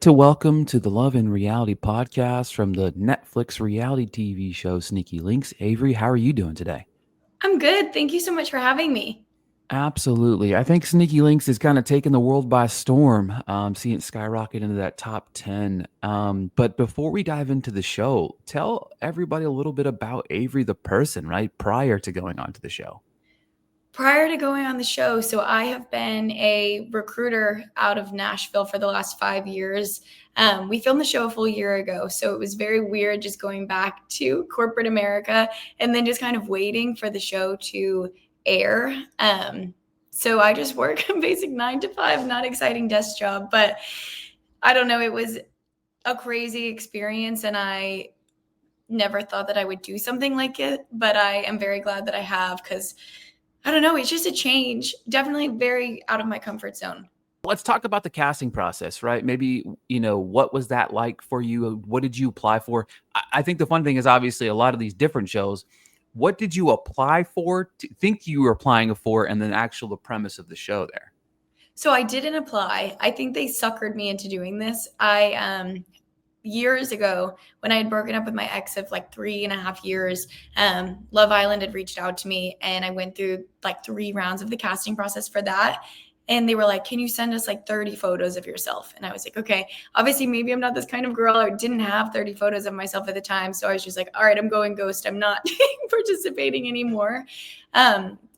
To welcome to the Love and Reality podcast from the Netflix reality TV show Sneaky Links. Avery, how are you doing today? I'm good. Thank you so much for having me. Absolutely. I think Sneaky Links is kind of taking the world by storm, seeing it skyrocket into that top 10. But before we dive into the show, tell everybody a little bit about Avery the person, right? Prior to going on to the show. Prior to going on the show, so I have been a recruiter out of Nashville for the last 5 years. We filmed the show a full year ago, so it was very weird just going back to corporate America and then just kind of waiting for the show to air. So I just work a basic 9 to 5, not exciting desk job, but I don't know. It was a crazy experience, and I never thought that I would do something like it, but I am very glad that I have because I don't know, it's just a change. Definitely very out of my comfort zone. Let's talk about the casting process, right? Maybe, what was that like for you? What did you apply for? I think the fun thing is obviously a lot of these different shows. What did you apply for? Think you were applying for, and then the premise of the show there. So I didn't apply. I think they suckered me into doing this. I years ago when I had broken up with my ex of like 3.5 years, Love Island had reached out to me and I went through like 3 rounds of the casting process for that. And they were like, can you send us like 30 photos of yourself? And I was like, okay, obviously maybe I'm not this kind of girl. I didn't have 30 photos of myself at the time. So I was just like, all right, I'm going ghost. I'm not participating anymore.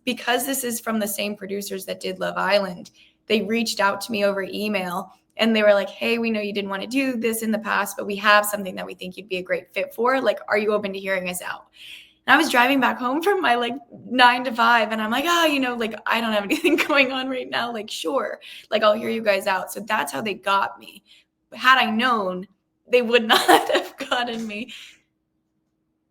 Because this is from the same producers that did Love Island, they reached out to me over email and they were like, hey, we know you didn't want to do this in the past, but we have something that we think you'd be a great fit for. Like, are you open to hearing us out? And I was driving back home from my like 9 to 5 and I'm like, like I don't have anything going on right now. Like, sure, like I'll hear you guys out. So that's how they got me. Had I known, they would not have gotten me.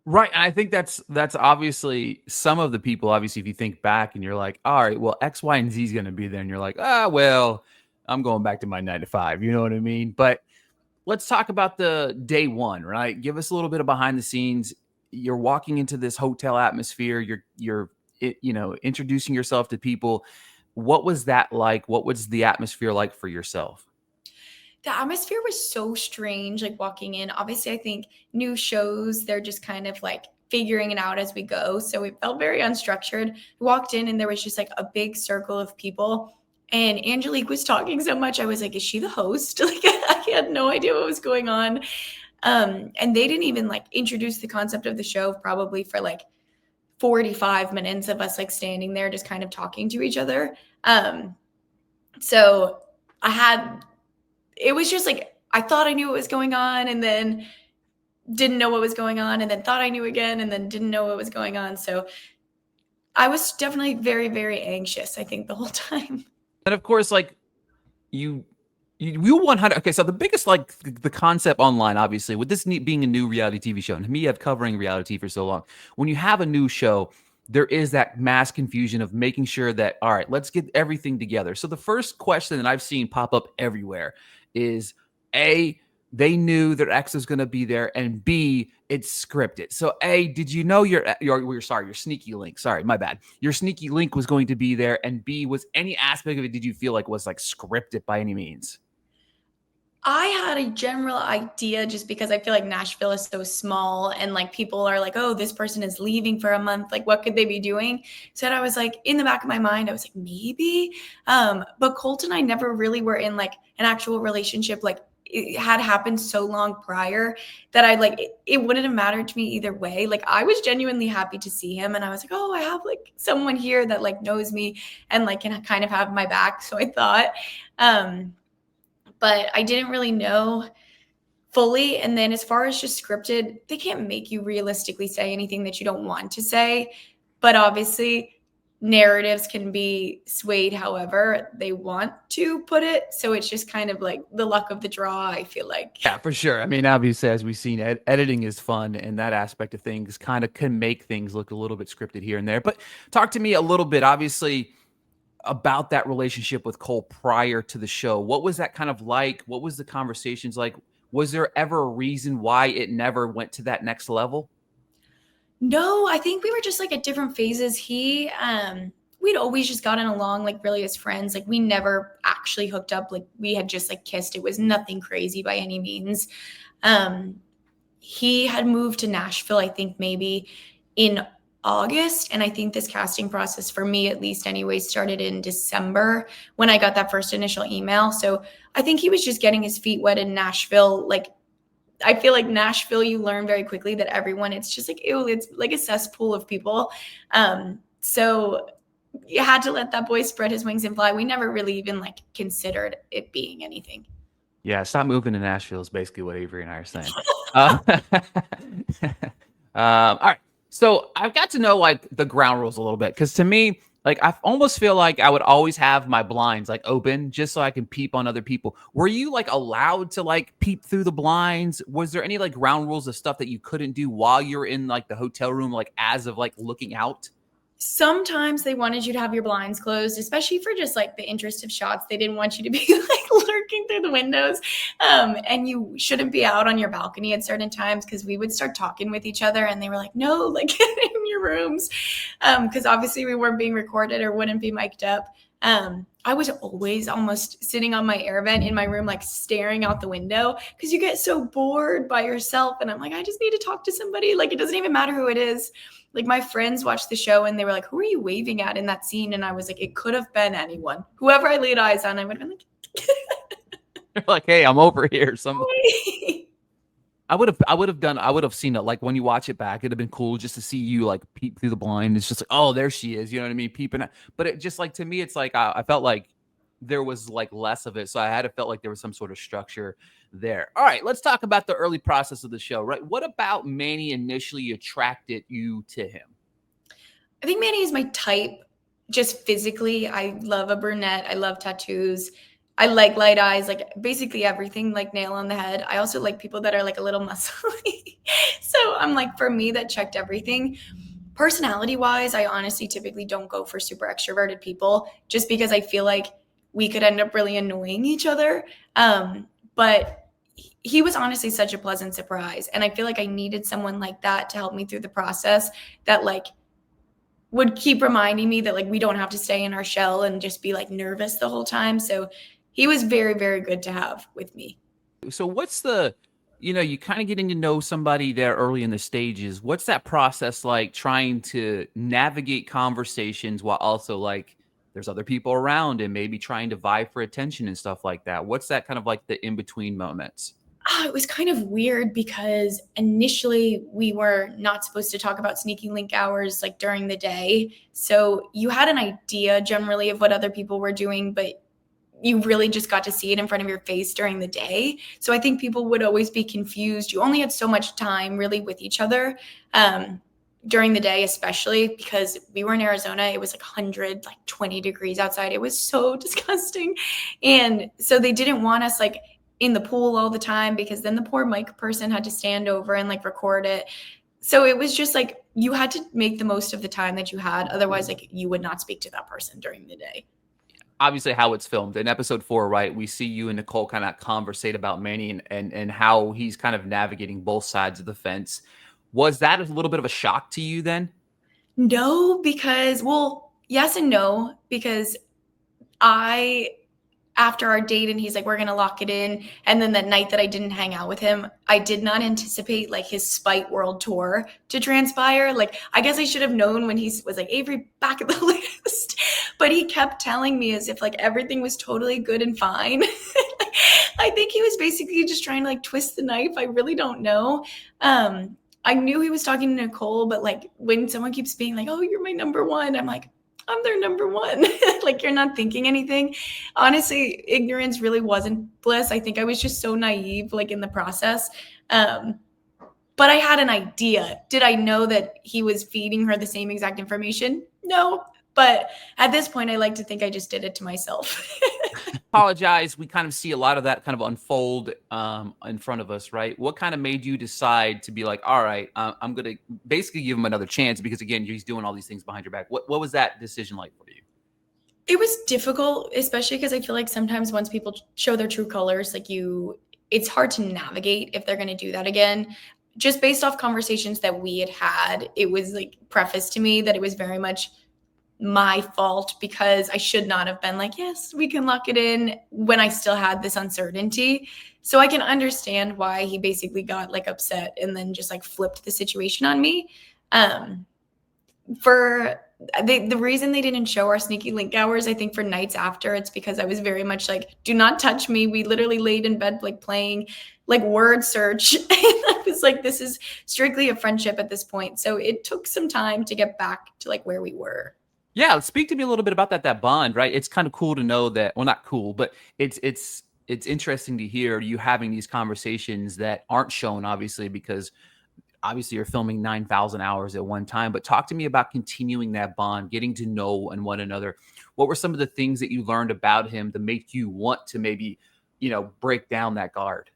Right. And I think that's obviously some of the people, obviously, if you think back and you're like, all right, well, X, Y, and Z is going to be there. And you're like, well, I'm going back to my 9 to 5. You know what I mean? But let's talk about the day one, right? Give us a little bit of behind the scenes. You're walking into this hotel atmosphere. You're introducing yourself to people. What was that like? What was the atmosphere like for yourself? The atmosphere was so strange, like walking in. Obviously, I think new shows, they're just kind of like figuring it out as we go. So it felt very unstructured. I walked in and there was just like a big circle of people. And Angelique was talking so much. I was like, is she the host? Like, I had no idea what was going on. And they didn't even like introduce the concept of the show probably for like 45 minutes of us like standing there just kind of talking to each other. So I had it was just like I thought I knew what was going on and then didn't know what was going on and then thought I knew again and then didn't know what was going on. So I was definitely very, very anxious, I think, the whole time. And of course, like you you 100. Okay, so the biggest, like, the concept online, obviously, with this being a new reality TV show, and me have covering reality for so long, when you have a new show, there is that mass confusion of making sure that, all right, let's get everything together. So the first question that I've seen pop up everywhere is, A, they knew their ex was going to be there, and B, it's scripted. So A, did you know your sneaky link? Sorry, my bad. Your sneaky link was going to be there, and B, was any aspect of it, did you feel like was like scripted by any means? I had a general idea just because I feel like Nashville is so small and like people are like, oh, this person is leaving for a month. Like, what could they be doing? So I was like, in the back of my mind, I was like, maybe. But Colt and I never really were in like an actual relationship. Like, it had happened so long prior that I like it wouldn't have mattered to me either way. Like, I was genuinely happy to see him. And I was like, oh, I have like someone here that like knows me and like can kind of have my back. So I thought. But I didn't really know fully. And then as far as just scripted, they can't make you realistically say anything that you don't want to say. But obviously, narratives can be swayed however they want to put it. So it's just kind of like the luck of the draw, I feel like. Yeah, for sure. I mean, obviously, as we've seen, editing is fun, and that aspect of things kind of can make things look a little bit scripted here and there. But talk to me a little bit, obviously, about that relationship with Cole prior to the show. What was that kind of like? What was the conversations like? Was there ever a reason why it never went to that next level? No, I think we were just like at different phases. He we'd always just gotten along like really as friends. Like we never actually hooked up. Like we had just like kissed. It was nothing crazy by any means. Um, he had moved to Nashville, I think maybe in August. And I think this casting process, for me at least anyway, started in December when I got that first initial email. So I think he was just getting his feet wet in Nashville. Like, I feel like Nashville, you learn very quickly that everyone, it's just like, ew, it's like a cesspool of people. So you had to let that boy spread his wings and fly. We never really even like considered it being anything. Yeah, stop moving to Nashville is basically what Avery and I are saying. Uh, all right. So I've got to know like the ground rules a little bit because to me, like I almost feel like I would always have my blinds like open just so I can peep on other people. Were you like allowed to like peep through the blinds? Was there any like ground rules of stuff that you couldn't do while you're in like the hotel room, like as of like looking out? Sometimes they wanted you to have your blinds closed, especially for just like the interest of shots. They didn't want you to be like lurking through the windows. And you shouldn't be out on your balcony at certain times because we would start talking with each other and they were like, no, like get in your rooms. Because obviously we weren't being recorded or wouldn't be mic'd up. I was always almost sitting on my air vent in my room, like staring out the window because you get so bored by yourself. And I'm like, I just need to talk to somebody. Like, it doesn't even matter who it is. Like my friends watched the show and they were like, who are you waving at in that scene? And I was like, it could have been anyone. Whoever I laid eyes on, I would have been like, You're like, hey, I'm over here. I would have seen it. Like when you watch it back, it'd have been cool just to see you like peep through the blind. It's just like, oh, there she is. You know what I mean? Peeping. But it just like, to me, it's like, I felt like there was like less of it. So I had to felt like there was some sort of structure there. All right, let's talk about the early process of the show, right? What about Manny initially attracted you to him? I think Manny is my type just physically. I love a brunette. I love tattoos. I like light eyes, like basically everything, like nail on the head. I also like people that are like a little muscly. So I'm like, for me, that checked everything. Personality wise, I honestly typically don't go for super extroverted people just because I feel like we could end up really annoying each other. But he was honestly such a pleasant surprise. And I feel like I needed someone like that to help me through the process that like would keep reminding me that like we don't have to stay in our shell and just be like nervous the whole time. So he was very, very good to have with me. So what's the, you kind of getting to know somebody there early in the stages. What's that process like trying to navigate conversations while also like there's other people around and maybe trying to vie for attention and stuff like that? What's that kind of like the in-between moments? It was kind of weird because initially we were not supposed to talk about sneaking link hours like during the day. So you had an idea generally of what other people were doing, but you really just got to see it in front of your face during the day. So I think people would always be confused. You only had so much time really with each other during the day, especially because we were in Arizona. It was like 100, like 20 degrees outside. It was so disgusting. And so they didn't want us like in the pool all the time because then the poor mic person had to stand over and like record it. So it was just like you had to make the most of the time that you had. Otherwise, like you would not speak to that person during the day. Obviously how it's filmed in episode 4, right? We see you and Nicole kind of conversate about Manny and how he's kind of navigating both sides of the fence. Was that a little bit of a shock to you then? No, because, well, yes and no, because after our date and he's like, we're going to lock it in. And then that night that I didn't hang out with him, I did not anticipate like his Spite World Tour to transpire. Like, I guess I should have known when he was like, Avery, back at the list. But he kept telling me as if like everything was totally good and fine. I think he was basically just trying to like twist the knife. I really don't know. I knew he was talking to Nicole, but like when someone keeps being like, oh, you're my number one, I'm like, I'm their number one. Like you're not thinking anything. Honestly, ignorance really wasn't bliss. I think I was just so naive, like in the process. But I had an idea. Did I know that he was feeding her the same exact information? No. But at this point, I like to think I just did it to myself. Apologize. We kind of see a lot of that kind of unfold in front of us, right? What kind of made you decide to be like, all right, I'm going to basically give him another chance because, again, he's doing all these things behind your back. What was that decision like for you? It was difficult, especially because I feel like sometimes once people show their true colors, like it's hard to navigate if they're going to do that again. Just based off conversations that we had, it was like prefaced to me that it was very much my fault because I should not have been like, yes, we can lock it in when I still had this uncertainty. So I can understand why he basically got like upset and then just like flipped the situation on me. Um, for the reason they didn't show our sneaky link hours, I think for nights after, it's because I was very much like, do not touch me. We literally laid in bed like playing like word search. And I was like, this is strictly a friendship at this point. So it took some time to get back to like where we were. Yeah, speak to me a little bit about that bond, right? It's kind of cool to know that, well, not cool, but it's interesting to hear you having these conversations that aren't shown, obviously, because obviously you're filming 9,000 hours at one time. But talk to me about continuing that bond, getting to know and one another. What were some of the things that you learned about him to make you want to maybe, break down that guard?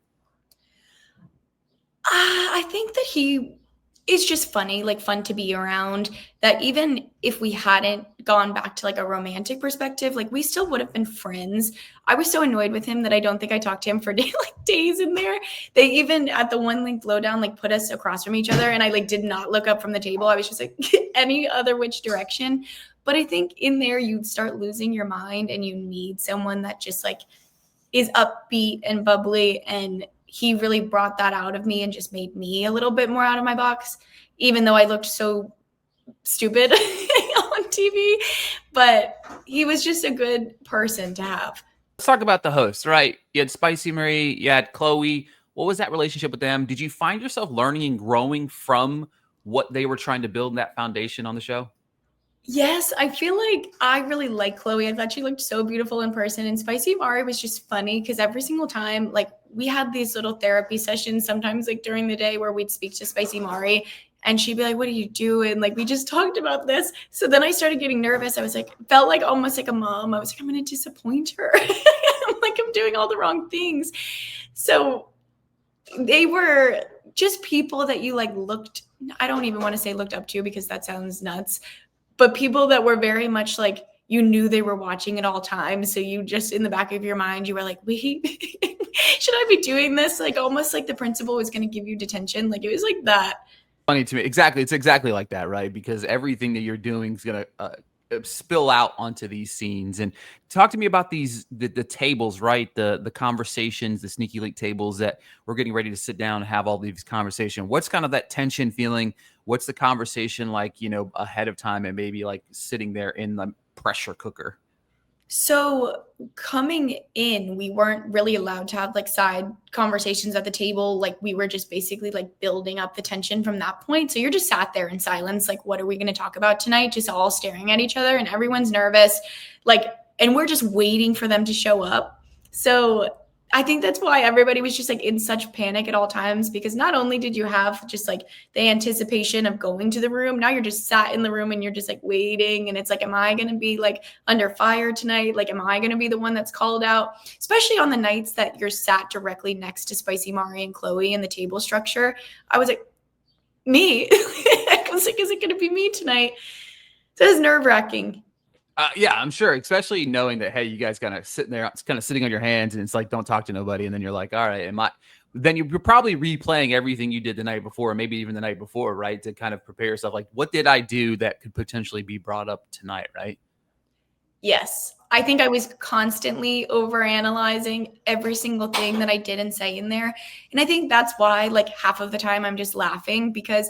I think that he is just funny, like fun to be around. That even if we hadn't gone back to like a romantic perspective, like we still would have been friends. I was so annoyed with him that I don't think I talked to him for like days in there. They even at the one link lowdown like put us across from each other, and I like did not look up from the table. I was just like any other which direction. But I think in there you start losing your mind, and you need someone that just like is upbeat and bubbly, and he really brought that out of me and just made me a little bit more out of my box, even though I looked so stupid on TV. But he was just a good person to have. Let's talk about the hosts, right? You had Spicy Marie, you had Chloe. What was that relationship with them? Did you find yourself learning and growing from what they were trying to build in that foundation on the show? Yes, I feel like I really like Chloe. I thought she looked so beautiful in person. And Spicy Mari was just funny because every single time, like, we had these little therapy sessions sometimes, like, during the day where we'd speak to Spicy Mari and she'd be like, what are you doing? Like, we just talked about this. So then I started getting nervous. I was like, felt like almost like a mom. I was like, I'm going to disappoint her. I'm like, I'm doing all the wrong things. So they were just people that you like looked, I don't even want to say looked up to because that sounds nuts, but people that were very much like you knew they were watching at all times. So you just in the back of your mind, you were like, wait, should I be doing this? Like almost like the principal was going to give you detention. Like it was like that. Funny to me. Exactly. It's exactly like that, right? Because everything that you're doing is going to spill out onto these scenes. And talk to me about the tables, right? The conversations, the sneaky link tables that we're getting ready to sit down and have all these conversations. What's kind of that tension feeling? What's the conversation like, ahead of time and maybe like sitting there in the pressure cooker? So coming in, we weren't really allowed to have like side conversations at the table. Like we were just basically like building up the tension from that point. So you're just sat there in silence. Like, what are we going to talk about tonight? Just all staring at each other and everyone's nervous. Like, and we're just waiting for them to show up. So I think that's why everybody was just like in such panic at all times, because not only did you have just like the anticipation of going to the room, now you're just sat in the room and you're just like waiting. And it's like, am I going to be like under fire tonight? Like, am I going to be the one that's called out? Especially on the nights that you're sat directly next to Spicy Mari and Chloe in the table structure. I was like, me? I was like, is it going to be me tonight? So it was nerve wracking. Yeah, I'm sure, especially knowing that, hey, you guys kind of sitting there, it's kind of sitting on your hands and it's like, don't talk to nobody. And then you're like, all right, then you're probably replaying everything you did the night before, or maybe even the night before, right? To kind of prepare yourself. Like, what did I do that could potentially be brought up tonight, right? Yes. I think I was constantly overanalyzing every single thing that I did and say in there. And I think that's why, like, half of the time I'm just laughing because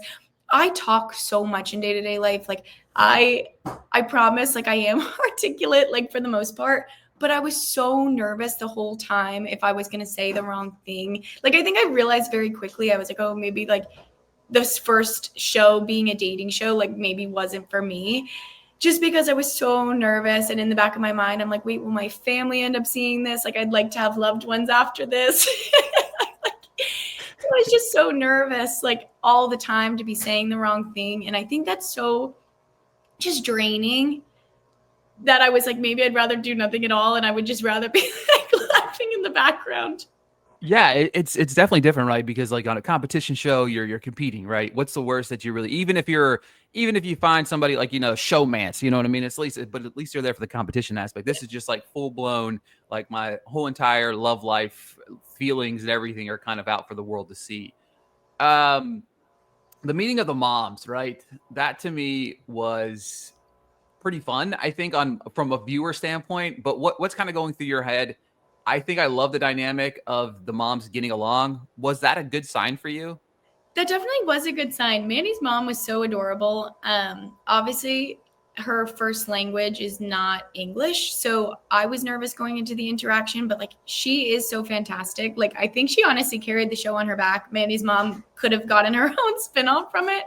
I talk so much in day-to-day life. Like, I promise, like, I am articulate, like, for the most part. But I was so nervous the whole time if I was going to say the wrong thing. Like, I think I realized very quickly, I was like, oh, maybe, like, this first show being a dating show, like, maybe wasn't for me just because I was so nervous. And in the back of my mind, I'm like, wait, will my family end up seeing this? Like, I'd like to have loved ones after this. I was just so nervous, like all the time to be saying the wrong thing. And I think that's so just draining that I was like, maybe I'd rather do nothing at all. And I would just rather be like laughing in the background. Yeah, it's definitely different, right? Because like on a competition show, you're competing, right? What's the worst that you really, even if you find somebody like showmance, you know what I mean? It's but at least you're there for the competition aspect. This is just like full blown, like my whole entire love life feelings and everything are kind of out for the world to see. The meeting of the moms, right? That to me was pretty fun, I think, on from a viewer standpoint. But what's kind of going through your head? I think I love the dynamic of the moms getting along. Was that a good sign for you? That definitely was a good sign. Manny's mom was so adorable. Obviously, her first language is not English, so I was nervous going into the interaction, but like she is so fantastic. Like I think she honestly carried the show on her back. Manny's mom could have gotten her own spinoff from it.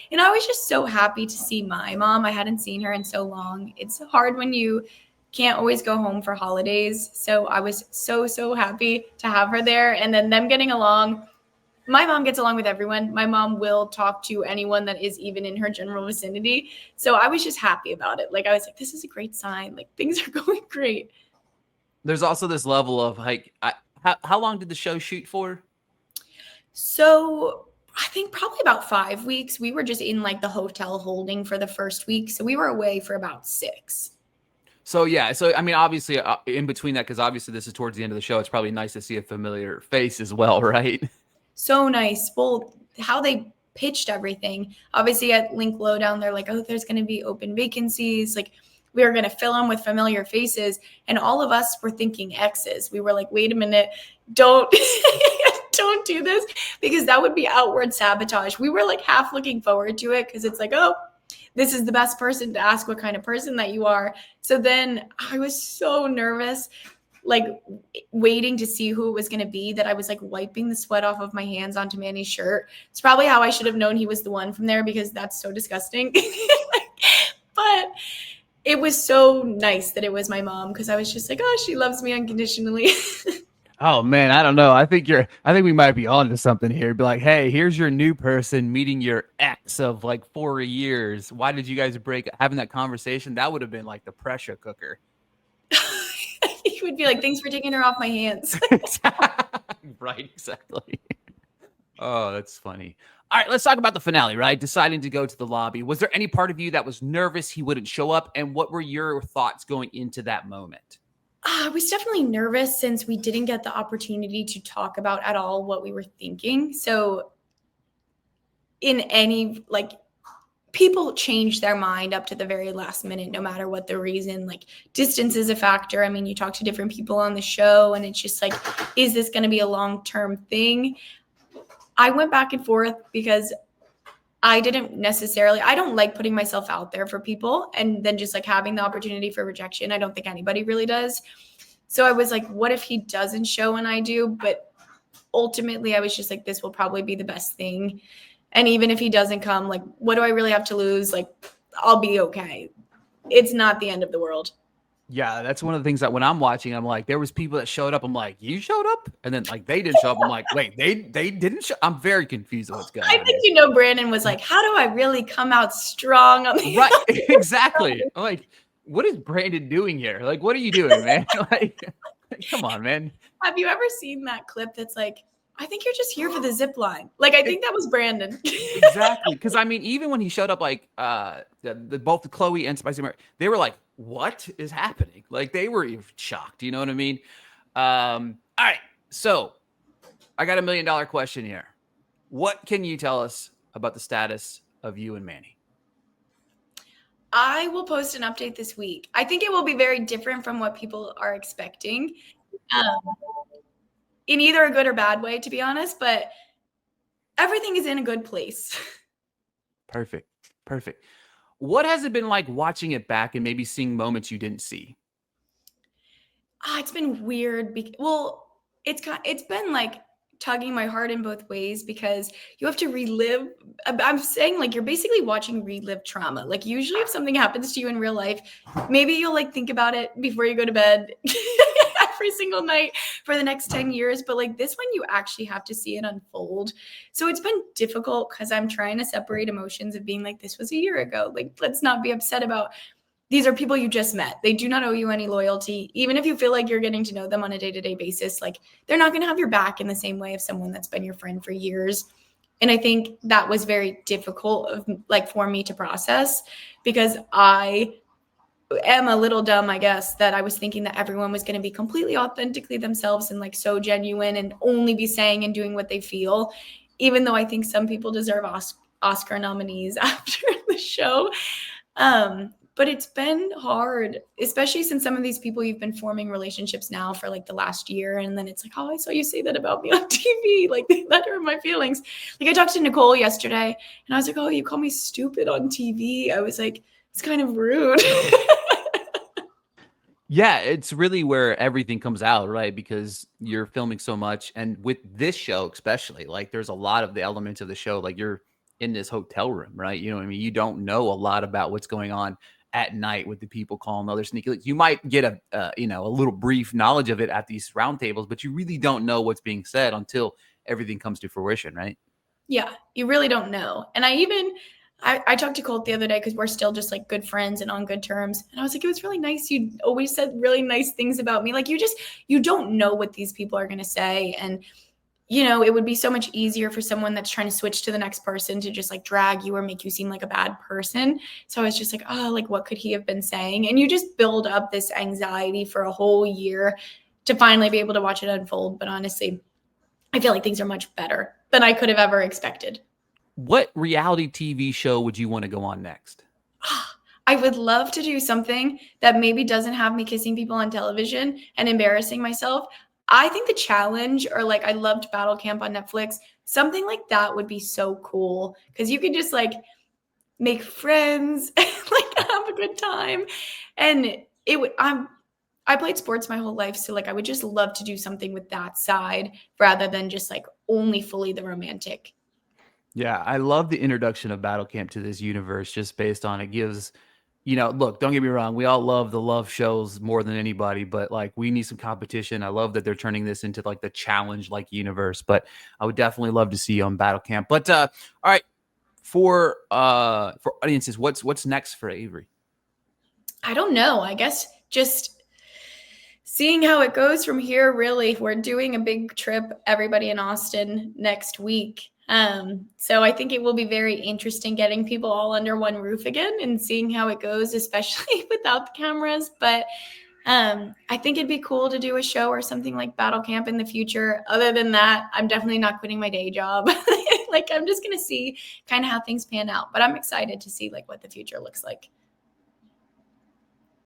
And I was just so happy to see my mom. I hadn't seen her in so long. It's hard when you can't always go home for holidays. So I was so happy to have her there, and then them getting along. My mom gets along with everyone. My mom will talk to anyone that is even in her general vicinity. So I was just happy about it. Like I was like, this is a great sign. Like things are going great. There's also this level of like, how long did the show shoot for? So I think probably about 5 weeks. We were just in like the hotel holding for the first week. So we were away for about 6. So yeah, so I mean, obviously, in between that, because obviously this is towards the end of the show, it's probably nice to see a familiar face as well, right? So nice. Well, how they pitched everything. Obviously at Link Lowdown, they're like, oh, there's going to be open vacancies. Like we are going to fill them with familiar faces. And all of us were thinking exes. We were like, wait a minute, don't, don't do this, because that would be outward sabotage. We were like half looking forward to it because it's like, oh, this is the best person to ask what kind of person that you are. So then I was so nervous, like waiting to see who it was going to be, that I was like wiping the sweat off of my hands onto Manny's shirt. It's probably how I should have known he was the one from there, because that's so disgusting. But it was so nice that it was my mom, because I was just like, oh, she loves me unconditionally. Oh man, I don't know. I think we might be on to something here. Be like, hey, here's your new person meeting your ex of like 4 years. Why did you guys break? Having that conversation, that would have been like the pressure cooker. He would be like, thanks for taking her off my hands. Right, exactly. Oh, that's funny. All right, let's talk about the finale, right? Deciding to go to the lobby. Was there any part of you that was nervous he wouldn't show up? And what were your thoughts going into that moment? I was definitely nervous since we didn't get the opportunity to talk about at all what we were thinking. So in any, like, people change their mind up to the very last minute, no matter what the reason. Like distance is a factor. I mean, you talk to different people on the show and it's just like, is this going to be a long-term thing? I went back and forth because I don't like putting myself out there for people and then just like having the opportunity for rejection. I don't think anybody really does. So I was like, what if he doesn't show and I do? But ultimately I was just like, this will probably be the best thing. And even if he doesn't come, like, what do I really have to lose? Like, I'll be okay. It's not the end of the world. Yeah, that's one of the things that when I'm watching, I'm like, there was people that showed up. I'm like, you showed up? And then like they didn't show up. I'm like, wait, they didn't show. I'm very confused on what's going on. I think, Brandon was like, how do I really come out strong on the right? Exactly. I'm like, what is Brandon doing here? Like, what are you doing, man? like, come on, man. Have you ever seen that clip that's like, I think you're just here for the zip line? Like, I think that was Brandon. Exactly. Because I mean, even when he showed up, like both Chloe and Spicy Mary, they were like, what is happening? Like they were shocked. You know what I mean? All right. So I got $1 million question here. What can you tell us about the status of you and Manny? I will post an update this week. I think it will be very different from what people are expecting. In either a good or bad way, to be honest, but everything is in a good place. Perfect. What has it been like watching it back and maybe seeing moments you didn't see? It's been weird. It's been like tugging my heart in both ways, because you have to relive. I'm saying like you're basically watching relive trauma. Like usually if something happens to you in real life, maybe you'll like think about it before you go to bed every single night for the next 10 years. But like this one, you actually have to see it unfold. So it's been difficult because I'm trying to separate emotions of being like, this was a year ago. Like, let's not be upset about, these are people you just met. They do not owe you any loyalty. Even if you feel like you're getting to know them on a day-to-day basis, like they're not going to have your back in the same way of someone that's been your friend for years. And I think that was very difficult for me to process, because I am a little dumb, I guess, that I was thinking that everyone was going to be completely authentically themselves and like so genuine and only be saying and doing what they feel, even though I think some people deserve Oscar nominees after the show. But it's been hard, especially since some of these people you've been forming relationships now for like the last year. And then it's like, oh, I saw you say that about me on TV. Like that hurt my feelings. Like I talked to Nicole yesterday and I was like, oh, you call me stupid on TV. I was like, it's kind of rude. Yeah, it's really where everything comes out, right? Because you're filming so much. And with this show, especially, like there's a lot of the elements of the show, like you're in this hotel room, right? You know what I mean? You don't know a lot about what's going on at night with the people calling other sneaky leaks. You might get a little brief knowledge of it at these roundtables, but you really don't know what's being said until everything comes to fruition, right? Yeah, you really don't know. And I talked to Colt the other day because we're still just like good friends and on good terms. And I was like, it was really nice. You always said really nice things about me. Like you don't know what these people are going to say. And, it would be so much easier for someone that's trying to switch to the next person to just like drag you or make you seem like a bad person. So I was just like, oh, like what could he have been saying? And you just build up this anxiety for a whole year to finally be able to watch it unfold. But honestly, I feel like things are much better than I could have ever expected. What reality TV show would you want to go on next? I would love to do something that maybe doesn't have me kissing people on television and embarrassing myself. I think the challenge, or like I loved Battle Camp on Netflix, something like that would be so cool because you could just like make friends and like have a good time. And I played sports my whole life, so like I would just love to do something with that side rather than just like only fully the romantic. Yeah, I love the introduction of Battle Camp to this universe just based on it gives, look, don't get me wrong. We all love the love shows more than anybody, but like we need some competition. I love that they're turning this into like the challenge like universe, but I would definitely love to see you on Battle Camp. But all right, for audiences, what's next for Avery? I don't know. I guess just seeing how it goes from here, really. We're doing a big trip, everybody in Austin next week. So I think it will be very interesting getting people all under one roof again and seeing how it goes, especially without the cameras. But I think it'd be cool to do a show or something like Battle Camp in the future. Other than that, I'm definitely not quitting my day job. Like I'm just going to see kind of how things pan out, but I'm excited to see like what the future looks like.